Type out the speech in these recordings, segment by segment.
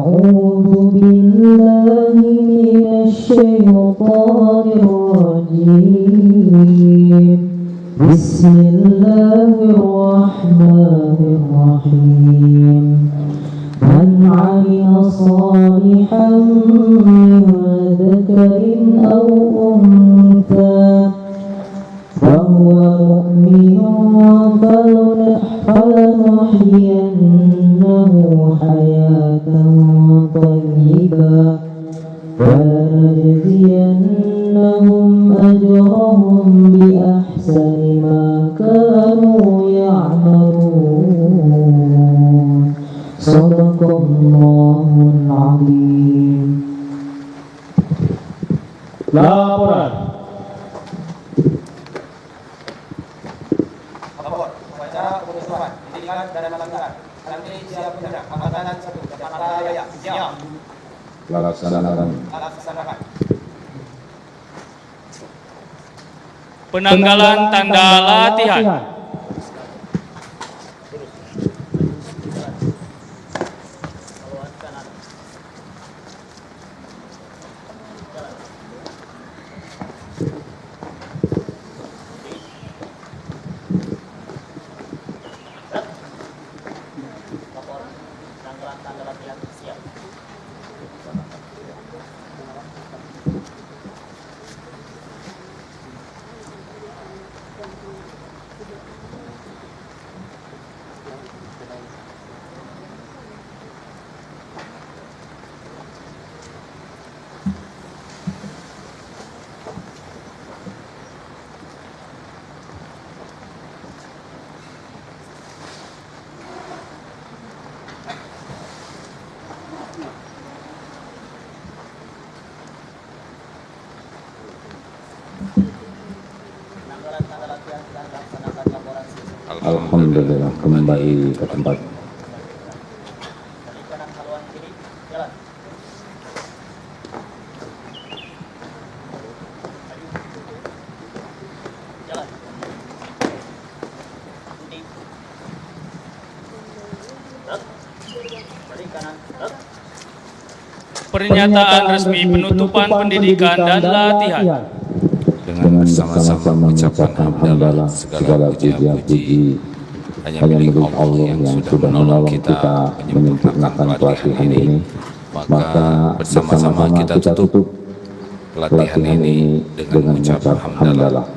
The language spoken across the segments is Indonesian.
أعوذ بالله من الشيطان الرجيم بسم الله الرحمن الرحيم من عمل صالحا من ذكر أو أنثى وهو مؤمن فلنحيينه حياة طيبة ولنجزينهم أجرهم بأحسن ما كانوا يعملون صدق الله العظيم. Laporan. Upacara pengusuhan pendidikan dan pelatihan. Santri siap bergerak. Angkatan 1 Jakarta Raya siap. Laksanakan. Penanggalan tanda latihan. Alhamdulillah, kembali ke tempat. Pernyataan resmi penutupan pendidikan dan latihan. Dengan bersama-sama mengucapkan hamdalah segala puji hanya milik Allah yang sudah menolong kita menyempurnakan pelatihan ini. Maka bersama-sama kita tutup pelatihan ini dengan mengucapkan hamdalah.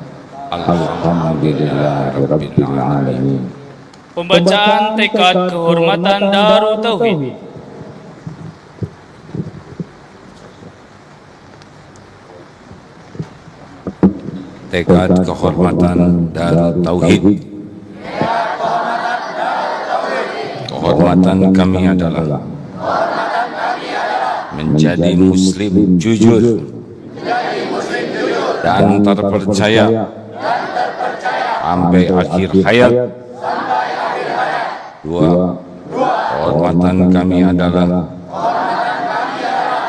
Alhamdulillahirabbil alamin. Pembacaan tekad kehormatan Darut Tauhid. Tekad kehormatan Darut Tauhid. Kehormatan kami adalah menjadi muslim jujur dan terpercaya sampai akhir hayat. Dua, kehormatan kami adalah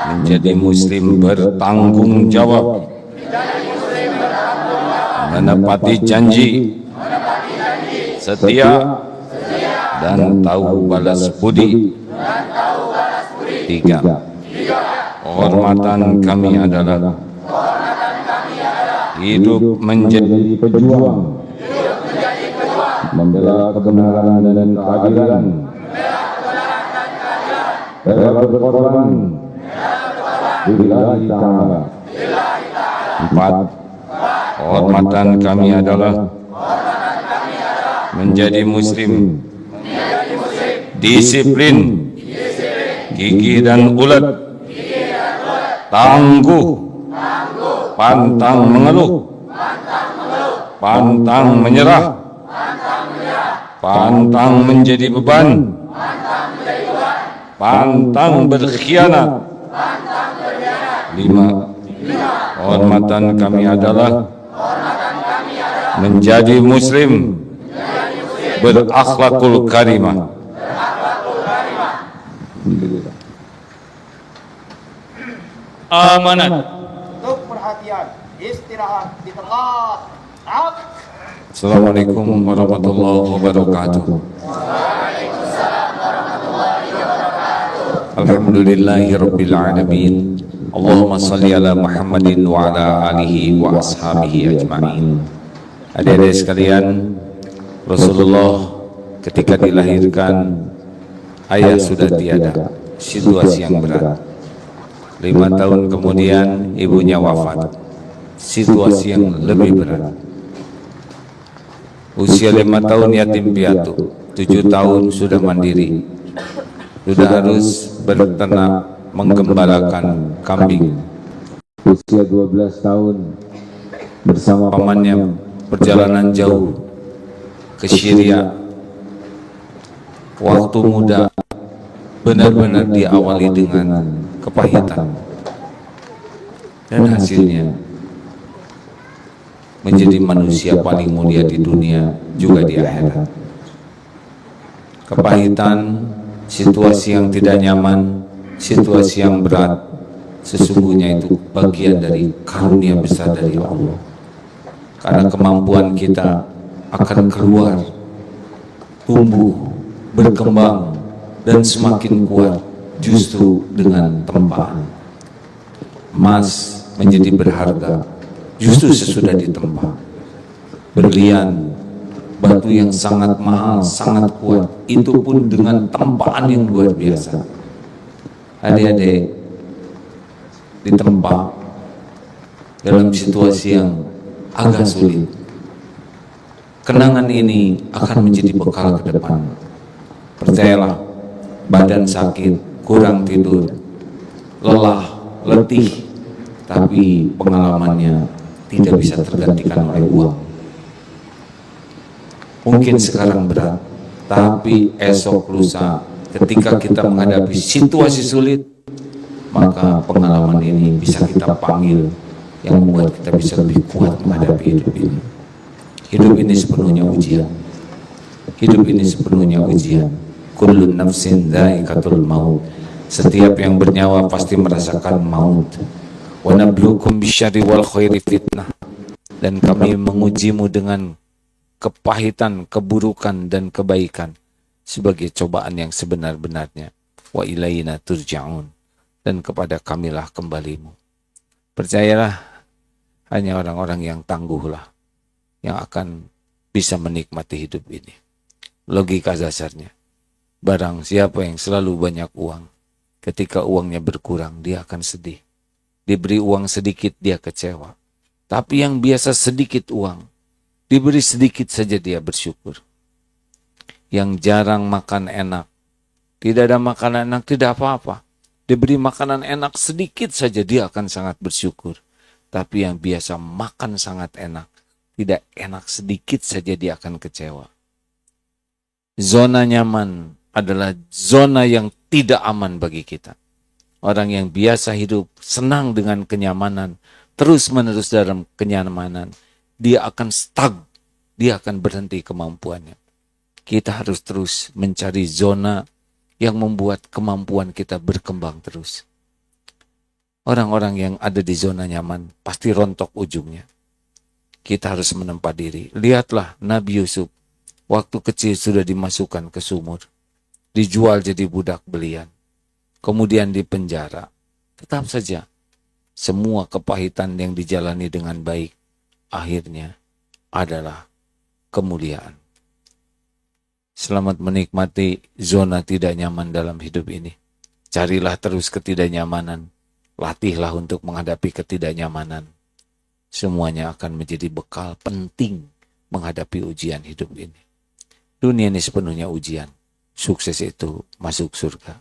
menjadi muslim bertanggung jawab, menepati janji, setia, dan tahu balas budi. Tiga, kehormatan kami adalah hidup menjadi pejuang, membela kebenaran dan keadilan, rela berkorban lillahi ta'ala. Empat, kehormatan kami adalah menjadi muslim disiplin, gigih dan ulet, tangguh, pantang mengeluh, pantang menyerah, pantang menjadi beban, pantang berkhianat. Lima, kehormatan kami adalah menjadi muslim berakhlakul karimah. Amanat. Untuk perhatian, istirahat di tempat. Assalamualaikum warahmatullahi wabarakatuh. Alhamdulillahi Rabbil Alamin. Allahumma salli ala Muhammadin wa ala alihi wa ashabihi ajma'in. Adik-adik sekalian, Rasulullah ketika dilahirkan, ayah sudah tiada, situasi yang berat. 5 tahun kemudian ibunya wafat, situasi yang lebih berat. Usia 5 tahun yatim piatu, 7 tahun sudah mandiri, sudah harus berternak menggembalakan kambing. Usia 12 tahun bersama pamannya perjalanan jauh ke Syria. Waktu muda benar-benar diawali dengan kepahitan, dan hasilnya menjadi manusia paling mulia di dunia juga di akhirat. Kepahitan, situasi yang tidak nyaman, situasi yang berat, sesungguhnya itu bagian dari karunia besar dari Allah. Karena kemampuan kita akan keluar, tumbuh, berkembang, dan semakin kuat justru dengan tempaan. Emas menjadi berharga justru sesudah ditempa. Berlian, batu yang sangat mahal, sangat kuat, itu pun dengan tempaan yang luar biasa. Adik-adik ditempa dalam situasi yang agak sulit. Kenangan ini akan menjadi bekal ke depan. Percayalah, badan sakit, kurang tidur, lelah, letih, tapi pengalamannya tidak bisa tergantikan oleh uang. Mungkin sekarang berat, tapi esok lusa ketika kita menghadapi situasi sulit, maka pengalaman ini bisa kita panggil yang membuat kita bisa lebih kuat menghadapi hidup ini. Hidup ini sepenuhnya ujian. Hidup ini sepenuhnya ujian. Kullu nafsin dha'iqatul maut. Setiap yang bernyawa pasti merasakan maut. Wa nabluukum bisyarri wal khairi fitnah. Dan kami mengujimu dengan kepahitan, keburukan, dan kebaikan sebagai cobaan yang sebenar-benarnya. Wa ilaina turja'un. Dan kepada kamilah kembalimu. Percayalah, hanya orang-orang yang tangguhlah yang akan bisa menikmati hidup ini. Logika dasarnya, barang siapa yang selalu banyak uang, ketika uangnya berkurang dia akan sedih. Diberi uang sedikit dia kecewa. Tapi yang biasa sedikit uang, diberi sedikit saja dia bersyukur. Yang jarang makan enak, tidak ada makanan enak, tidak apa-apa. Diberi makanan enak sedikit saja dia akan sangat bersyukur. Tapi yang biasa makan sangat enak, tidak enak sedikit saja dia akan kecewa. Zona nyaman adalah zona yang tidak aman bagi kita. Orang yang biasa hidup senang dengan kenyamanan, terus-menerus dalam kenyamanan, dia akan stuck, dia akan berhenti kemampuannya. Kita harus terus mencari zona yang membuat kemampuan kita berkembang terus. Orang-orang yang ada di zona nyaman pasti rontok ujungnya. Kita harus menempa diri. Lihatlah Nabi Yusuf, waktu kecil sudah dimasukkan ke sumur, dijual jadi budak belian, kemudian dipenjara. Tetap saja, semua kepahitan yang dijalani dengan baik, akhirnya adalah kemuliaan. Selamat menikmati zona tidak nyaman dalam hidup ini. Carilah terus ketidaknyamanan. Latihlah untuk menghadapi ketidaknyamanan. Semuanya akan menjadi bekal penting menghadapi ujian hidup ini. Dunia ini sepenuhnya ujian. Sukses itu masuk surga.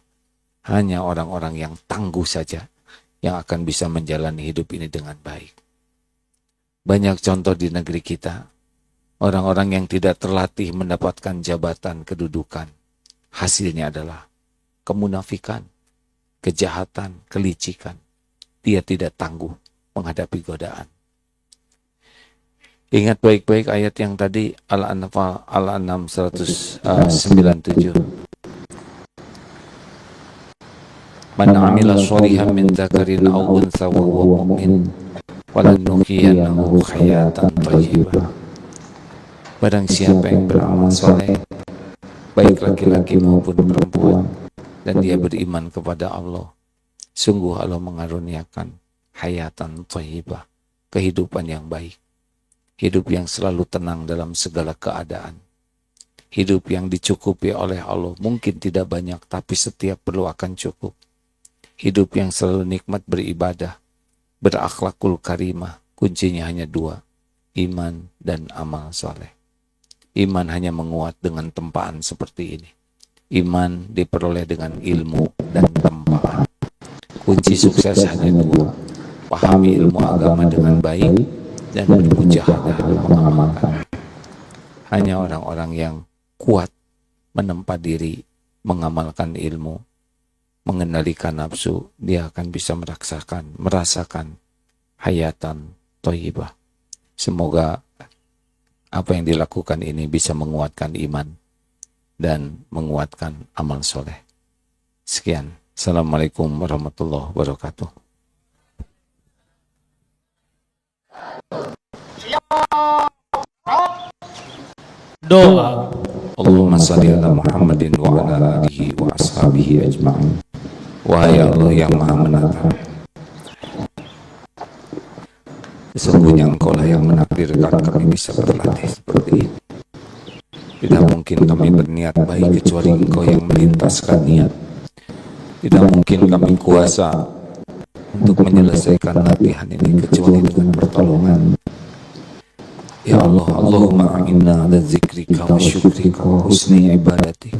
Hanya orang-orang yang tangguh saja yang akan bisa menjalani hidup ini dengan baik. Banyak contoh di negeri kita. Orang-orang yang tidak terlatih mendapatkan jabatan kedudukan, hasilnya adalah kemunafikan, kejahatan, kelicikan. Dia tidak tangguh menghadapi godaan. Ingat baik-baik ayat yang tadi, Al-An'am 197. Man 'amila sholihan min dzakarin aw untha wa huwa mu'min falanuhyiyannahu hayatan thayyibah. Barang siapa yang beramal soleh, baik laki-laki maupun perempuan, dan dia beriman kepada Allah, sungguh Allah mengaruniakan hayatan thayyibah, kehidupan yang baik, hidup yang selalu tenang dalam segala keadaan, hidup yang dicukupi oleh Allah, mungkin tidak banyak tapi setiap perlu akan cukup, hidup yang selalu nikmat beribadah, berakhlakul karimah. Kuncinya hanya dua, iman dan amal soleh. Iman hanya menguat dengan tempaan seperti ini. Iman diperoleh dengan ilmu dan tempaan. Kunci sukses hanya dua, pahami ilmu agama dengan baik dan bermujahadah mengamalkan. Hanya orang-orang yang kuat menempa diri, mengamalkan ilmu, mengendalikan nafsu, dia akan bisa merasakan hayatan thayyibah. Semoga apa yang dilakukan ini bisa menguatkan iman dan menguatkan amal soleh. Sekian. Assalamualaikum warahmatullahi wabarakatuh. Doa. Allahumma salli ala Muhammadin wa ala alihi wa ashabihi ajma'in. Wahai Allah yang maha menatap, sesungguhnya Engkau lah yang menakdirkan kami bisa berlatih seperti ini. Tidak mungkin kami berniat baik kecuali Engkau yang melintaskan niat. Tidak mungkin kami kuasa untuk menyelesaikan latihan ini kecuali dengan pertolongan. Ya Allah, Allahumma a'inna ala zikrika wa syukrika wa husni ibadati.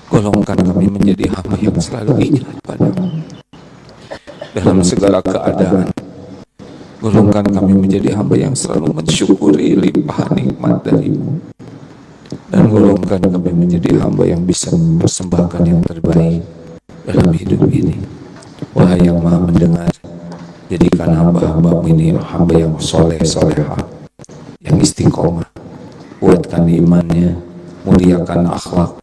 Golongkan kami menjadi hamba yang selalu ingat padamu dalam segala keadaan. Golongkan kami menjadi hamba yang selalu mensyukuri limpahan nikmat darimu. Dan golongkan kami menjadi hamba yang bisa mempersembahkan yang terbaik dalam hidup ini. Wahai yang maha mendengar, jadikan hamba-hambamu ini hamba yang soleh-solehah, yang istiqomah. Kuatkan imannya, muliakan akhlak,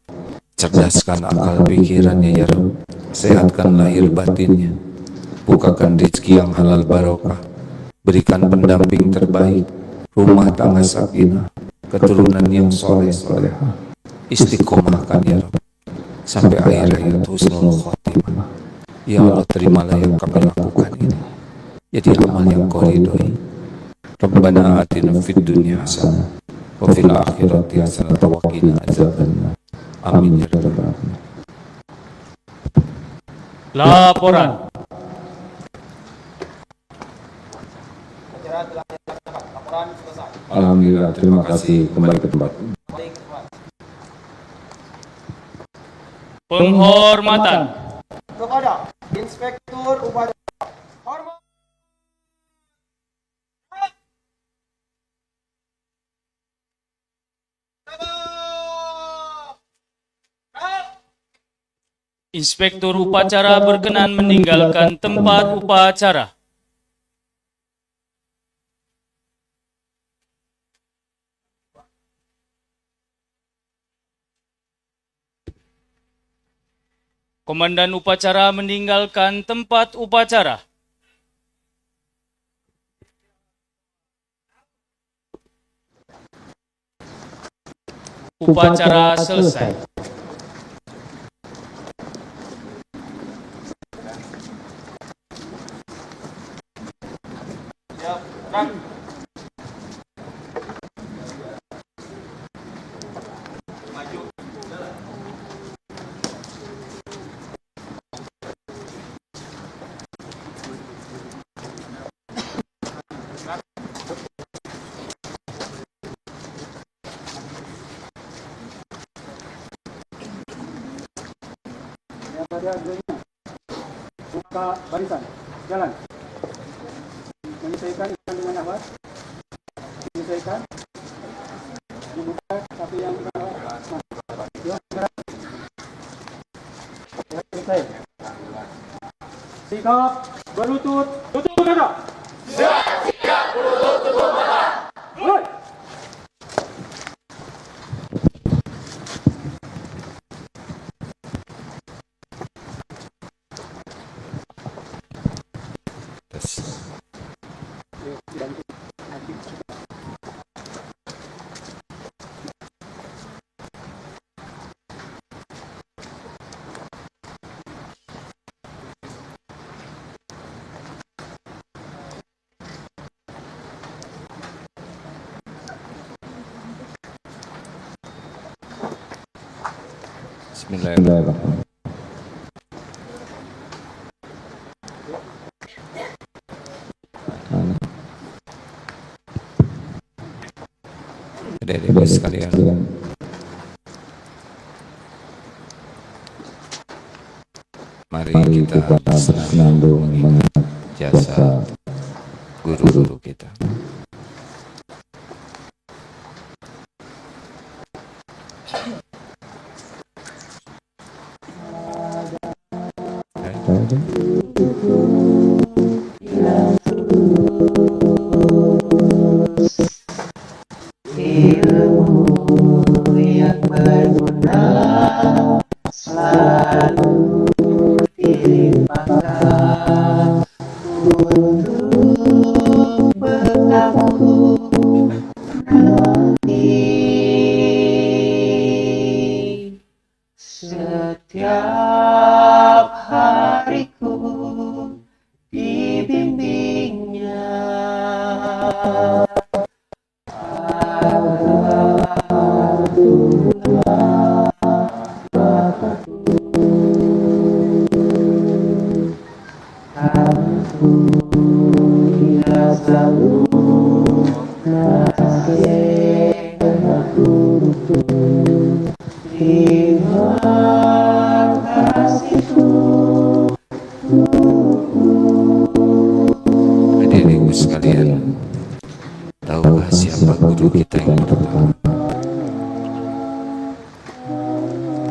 cerdaskan akal pikirannya ya Rabb. Sehatkan lahir batinnya, bukakan rezeki yang halal barokah, berikan pendamping terbaik, rumah tangga sakinah, keturunan yang soleh-solehah. Istiqomahkan ya Rabb sampai akhir hayat husnul khotimah. Ya Allah, terimalah yang kami lakukan ini jadi amal yang Kau ridhoi. Rabbana atina fid dunya hasanah wa fil akhirati hasanah wa qina adzabannar. Amin ya rabbal alamin. Laporan. Acara telah dilaksanakan. Laporan selesai. Alhamdulillah, terima kasih. Kembali ke tempat. Kembali ke tempat. Penghormatan. Kepada Inspektur Upacara. Hormat. Inspektur upacara berkenan meninggalkan tempat upacara. Komandan upacara meninggalkan tempat upacara. Upacara selesai. Siap. Gerak. Maju. Buka barisan, jalan. Menyelesaikan dengan nafas. Menyelesaikan. Dibuka tapi yang selesai. Sikap berlutut, tutup dada. Sikap berlutut, tutup dada. Bismillahirrahmanirrahim. Adik-adik sekalian, mari kita senandung mengingat jasa guru-guru kita. Ilmu yang berguna selalu dilimpahkan untuk bekalku nanti. Setiap hariku dibimbingnya. Adik-adikku sekalian, tahukah siapa guru kita yang pertama?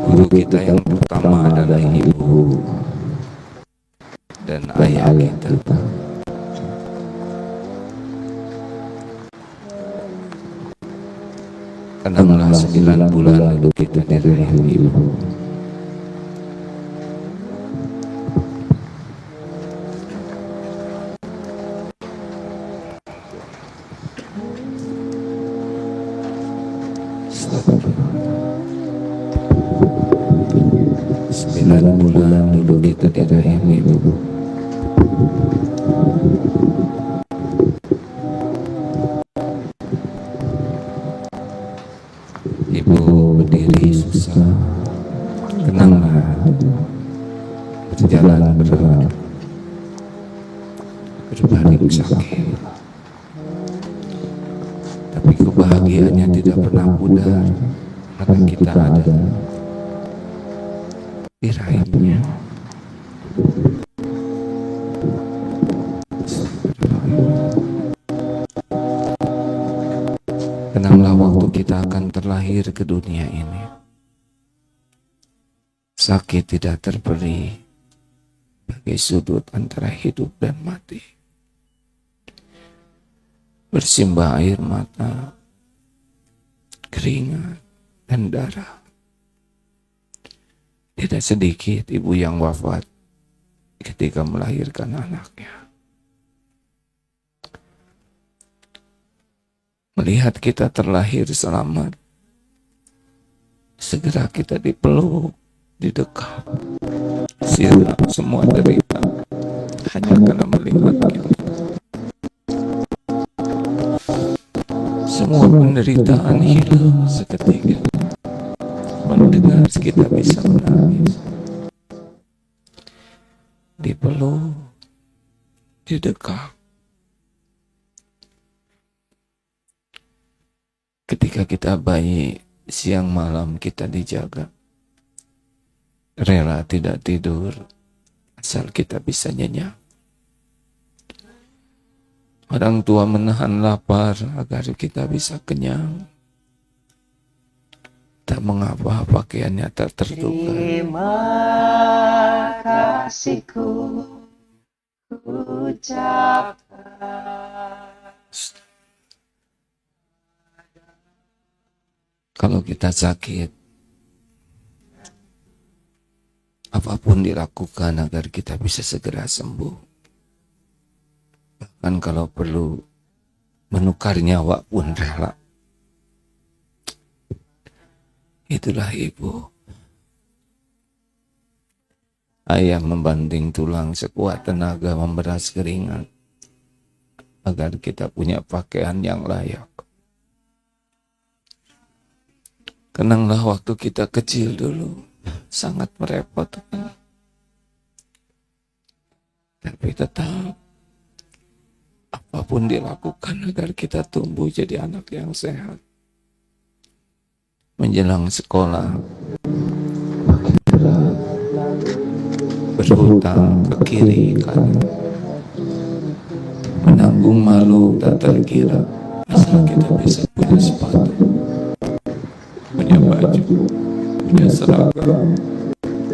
Guru kita yang pertama adalah ibu dan ayah kita. Kenanglah 9 bulan lalu kita di rahim ibu. Sembilan bulan dulu kita di rahim ibu. Ibu berdiri susah, tenanglah, berjalan berat, berbaring sakit. Tapi kebahagiaannya tidak pernah pudar karena kita ada di rahimnya. Kenanglah waktu kita akan terlahir ke dunia ini. Sakit tidak terperi bagai sudut antara hidup dan mati. Bersimbah air mata, keringat, dan darah. Tidak sedikit ibu yang wafat ketika melahirkan anaknya. Melihat kita terlahir selamat, segera kita dipeluk, didekap, siram semua derita hanya karena melihat kita. Semua penderitaan hilang seketika mendengar kita bisa menangis, dipeluk, didekap. Ketika kita bayi, siang malam kita dijaga, rela tidak tidur asal kita bisa nyenyak. Orang tua menahan lapar agar kita bisa kenyang. Tak mengapa pakaiannya tak terduga. Terima kasihku ucapkan. Kalau kita sakit, apapun dilakukan agar kita bisa segera sembuh. Bahkan kalau perlu menukar nyawa pun rela. Itulah ibu. Ayah membanting tulang sekuat tenaga memberas keringat agar kita punya pakaian yang layak. Kenanglah waktu kita kecil dulu. sangat merepotkan. Tapi tetap apapun dilakukan agar kita tumbuh jadi anak yang sehat. Menjelang sekolah, berhutang ke kiri kanan, menanggung malu tak terkira, asal kita bisa punya sepatu, punya baju, punya seragam,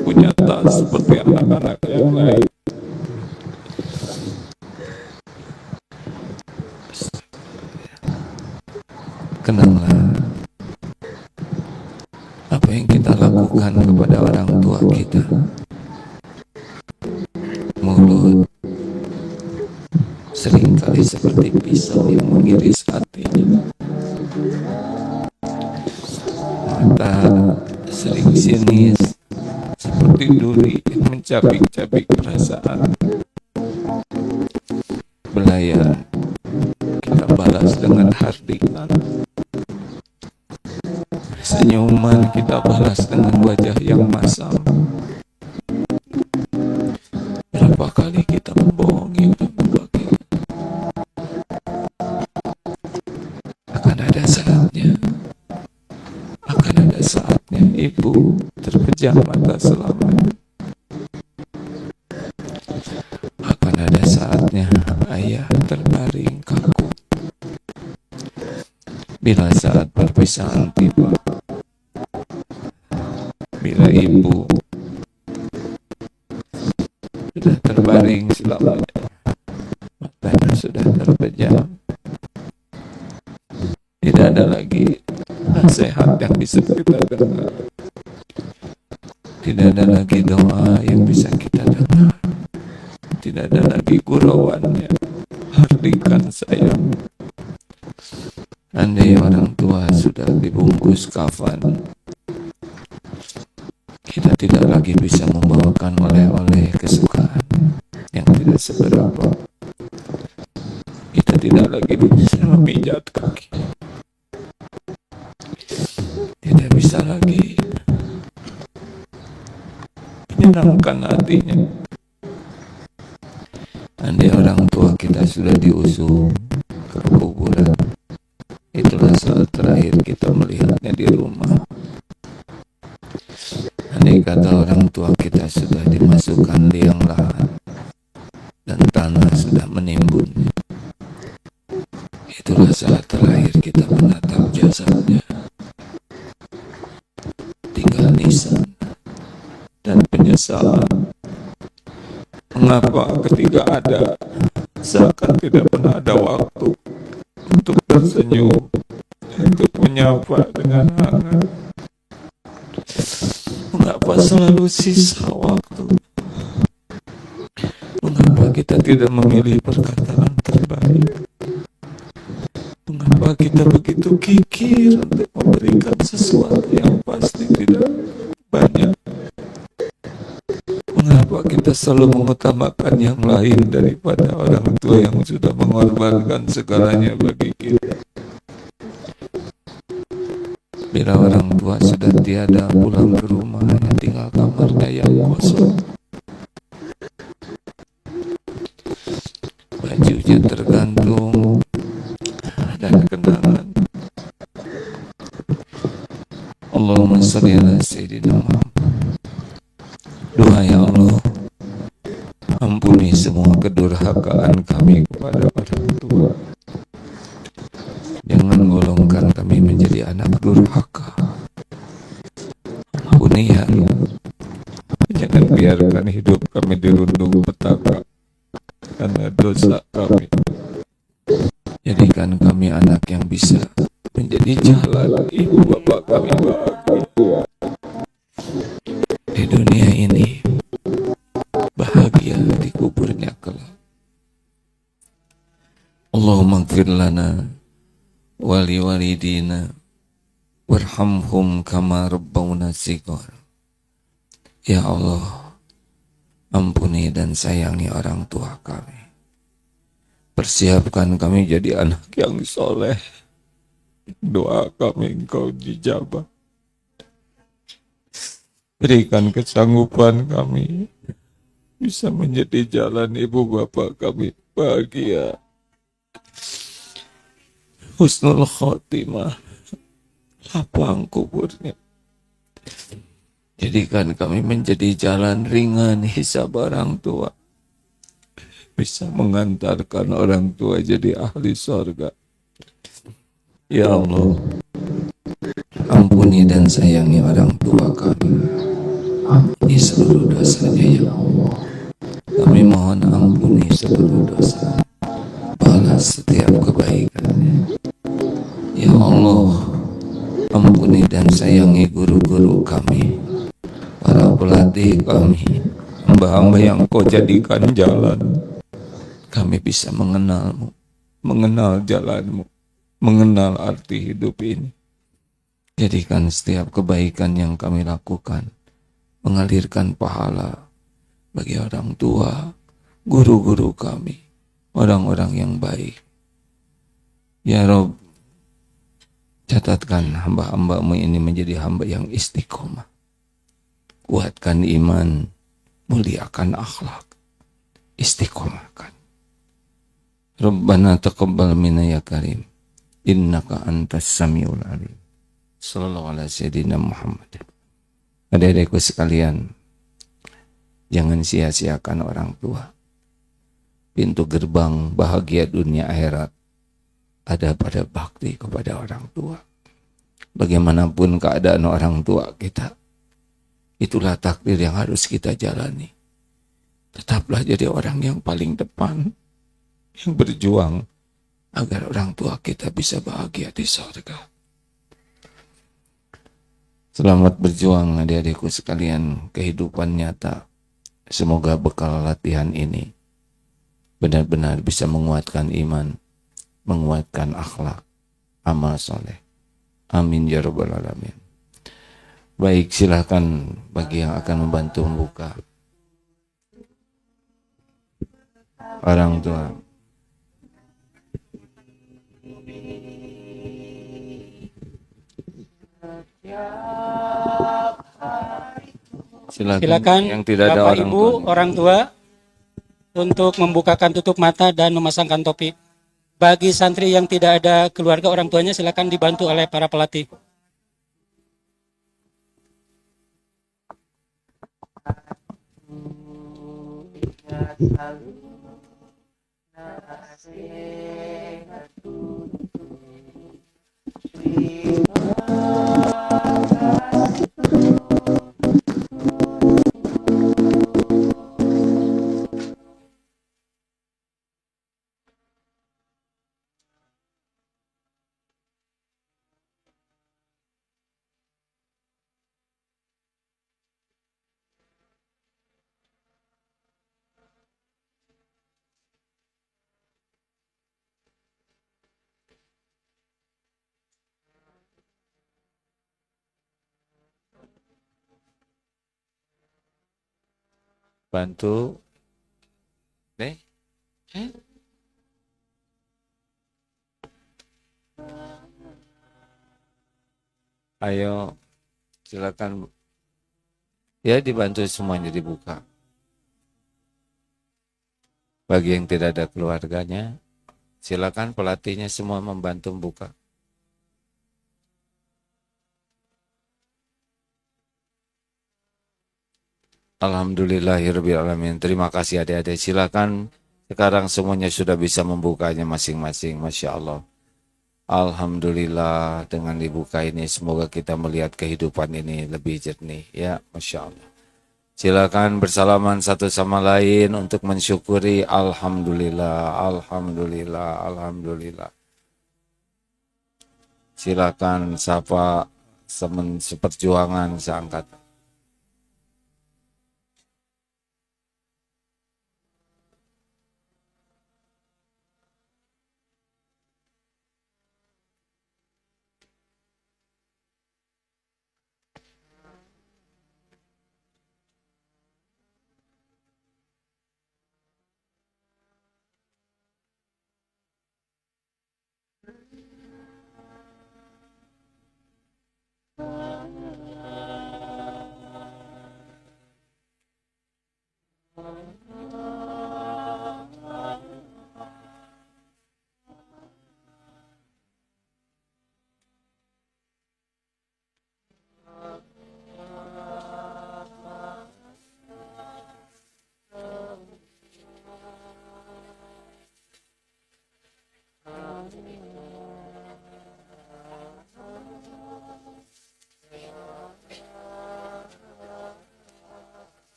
punya tas seperti anak-anak yang lain. Kenanglah apa yang kita lakukan kepada orang tua kita. Mulut seringkali seperti pisau yang mengiris hatinya. Mata sering sinis seperti duri yang mencabik-cabik perasaan. Belayan kita balas dengan hardikan. Senyuman kita balas dengan wajah yang masam. Berapa kali kita membohongi orang tua kita. Akan ada saatnya ibu terpejam mata selamanya. Akan ada saatnya ayah terbaring kaku. Bila saat perpisahan tiba, bila ibu sudah terbaring selamanya, matanya sudah terpejam, tidak ada lagi nasihat yang bisa kita dengar, tidak ada lagi doa yang bisa kita dengar, tidak ada lagi gurauannya, hardikan sayang. Andai orang tua sudah dibungkus kafan, kita tidak lagi bisa membawakan oleh-oleh kesukaan yang tidak seberapa. Kita tidak lagi bisa memijat kaki, tidak bisa lagi menyenangkan hatinya. Andai orang tua kita sudah diusung ke kuburan, itulah saat terakhir kita melihatnya di rumah. Andai kata orang tua kita sudah dimasukkan liang lahat dan tanah sudah menimbunnya, itulah saat terakhir kita menatap jasadnya. Tinggal nisan dan penyesalan. Mengapa ketika ada, seakan tidak pernah ada waktu untuk tersenyum, untuk menyapa dengan hangat. Mengapa selalu sisa waktu? Mengapa kita tidak memilih perkataan terbaik? Mengapa kita begitu gigir untuk memberikan sesuatu yang pasti tidak banyak? Mengapa kita selalu mengutamakan yang lain daripada orang tua yang sudah mengorbankan segalanya bagi kita? Bila orang tua sudah tiada pulang ke rumah, yang tinggal kamarnya yang kosong, bajunya tergantung dan kenangan. Allahumma sholli ala sayyidina Muhammad. Doa ya Allah, ampuni semua kedurhakaan kami kepada orang tua. Jangan golongkan kami menjadi anak durhaka. Ampuni ya Allah. Jangan biarkan hidup kami dirundung petaka karena dosa kami. Jadikan kami anak yang bisa menjadi jalan ibu bapak kami bahagia di dunia ini, bahagia di kuburnya kelak. Allahumma ighfir lana wali walidina warhamhum kama rabbawna shighar. Ya Allah, ampuni dan sayangi orang tua kami. Persiapkan kami jadi anak yang soleh. Doa kami Engkau dijabah. Berikan kesanggupan kami bisa menjadi jalan ibu bapak kami bahagia, husnul khotimah, lapang kuburnya. Jadikan kami menjadi jalan ringan hisab orang tua, bisa mengantarkan orang tua jadi ahli sorga. Ya Allah, ampuni dan sayangi orang tua kami, ampuni seluruh dosanya ya Allah. Kami mohon ampuni seluruh dosa, balas setiap kebaikannya. Ya Allah, ampuni dan sayangi guru-guru kami, para pelatih kami, hamba-hamba yang kau jadikan jalan. Kami bisa mengenalmu, mengenal jalanmu, mengenal arti hidup ini. Jadikan setiap kebaikan yang kami lakukan mengalirkan pahala bagi orang tua, guru-guru kami, orang-orang yang baik. Ya Rob, catatkan hamba-hambamu ini menjadi hamba yang istiqomah. Kuatkan iman, muliakan akhlak, istiqomahkan. Rabbana taqabbal minna ya karim, innaka antas samiul alim. Sallallahu alaihi sayyidina Muhammad. Adik-adikku sekalian, jangan sia-siakan orang tua. Pintu gerbang bahagia dunia akhirat ada pada bakti kepada orang tua. Bagaimanapun keadaan orang tua kita, itulah takdir yang harus kita jalani. Tetaplah jadi orang yang paling depan, yang berjuang agar orang tua kita bisa bahagia di surga. Selamat berjuang adik-adikku sekalian, kehidupan nyata. Semoga bekal latihan ini benar-benar bisa menguatkan iman, menguatkan akhlak, amal soleh. Amin ya rabbal alamin. Baik, silakan bagi yang akan membantu membuka. Orang tua. Silakan yang tidak ada Bapak orang Ibu, tua. orang tua untuk membukakan tutup mata dan memasangkan topi. Bagi santri yang tidak ada keluarga orang tuanya, silakan dibantu oleh para pelatih. Ingat selalu nasihatku. Bantu. Ayo, silakan. Ya, dibantu semuanya dibuka. Bagi yang tidak ada keluarganya, silakan pelatihnya semua membantu membuka. Alhamdulillahirabbil alamin. Terima kasih adik-adik. Silakan sekarang semuanya sudah bisa membukanya masing-masing. Masya Allah. Alhamdulillah, dengan dibuka ini semoga kita melihat kehidupan ini lebih jernih. Ya, Masya Allah. Silakan bersalaman satu sama lain untuk mensyukuri. Alhamdulillah, Alhamdulillah, Alhamdulillah. Silakan sapa seperjuangan seangkatan.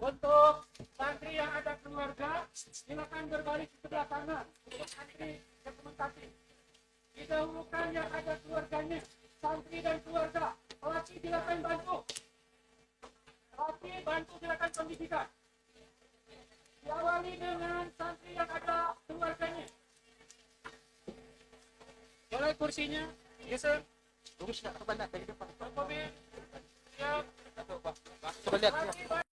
Untuk santri yang ada keluarga, silakan berbalik ke sebelah kanan. Untuk santri dokumentasi. Didahulukan yang ada keluarganya, santri dan keluarga. Pelatih silakan bantu. Pelatih bantu silakan pendidikan. Diawali dengan santri yang ada keluarganya. Boleh kursinya, geser. Lurus nggak ke banda dari depan. Siap. Coba lihat.